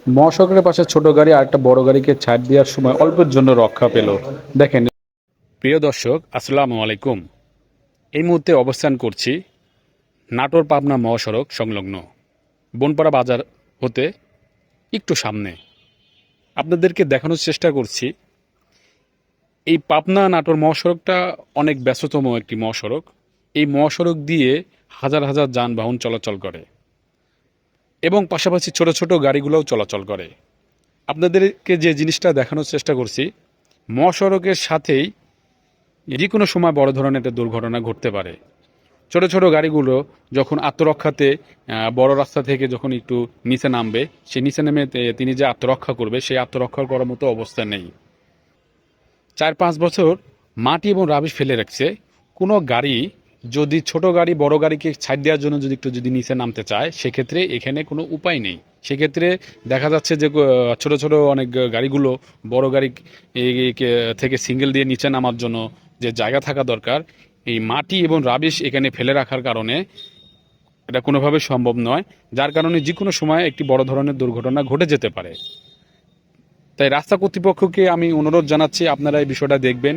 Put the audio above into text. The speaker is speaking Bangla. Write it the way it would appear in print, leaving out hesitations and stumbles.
মহাসড়কের পাশে ছোট গাড়ি আর একটা বড় গাড়িকে ছাড় দেওয়ার সময় অল্পের জন্য রক্ষা পেল। দেখেন, প্রিয় দর্শক, আসসালামু আলাইকুম। এই মুহূর্তে অবস্থান করছি নাটোর পাবনা মহাসড়ক সংলগ্ন বনপাড়া বাজার হতে একটু সামনে। আপনাদেরকে দেখানোর চেষ্টা করছি এই পাবনা নাটোর মহাসড়কটা অনেক ব্যস্ততম একটি মহাসড়ক। এই মহাসড়ক দিয়ে হাজার হাজার যানবাহন চলাচল করে এবং পাশাপাশি ছোট ছোট গাড়িগুলোও চলাচল করে। আপনাদেরকে যে জিনিসটা দেখানোর চেষ্টা করছি, মহাসড়কের সাথেই যে কোনো সময় বড় ধরনের একটা দুর্ঘটনা ঘটতে পারে। ছোট ছোট গাড়িগুলো যখন আত্মরক্ষাতে বড় রাস্তা থেকে যখন একটু নিচে নামবে, সে নিচে নেমে তিনি যে আত্মরক্ষা করবে, সেই আত্মরক্ষা করার মতো অবস্থা নেই। 4-5 বছর মাটি এবং রাবিশ ফেলে রাখছে। কোনো গাড়ি যদি ছোট গাড়ি বড় গাড়িকে ছাড় দেওয়ার জন্য যদি নিচে নামতে চায়, সেক্ষেত্রে এখানে কোনো উপায় নেই। সেক্ষেত্রে দেখা যাচ্ছে যে ছোট ছোট অনেক গাড়িগুলো বড় গাড়ি থেকে সিঙ্গেল দিয়ে নিচে নামার জন্য যে জায়গা থাকা দরকার, এই মাটি এবং রাবিশ এখানে ফেলে রাখার কারণে এটা কোনোভাবে সম্ভব নয়। যার কারণে যে কোনো সময় একটি বড় ধরনের দুর্ঘটনা ঘটে যেতে পারে। তাই রাস্তা কর্তৃপক্ষকে আমি অনুরোধ জানাচ্ছি, আপনারা এই বিষয়টা দেখবেন।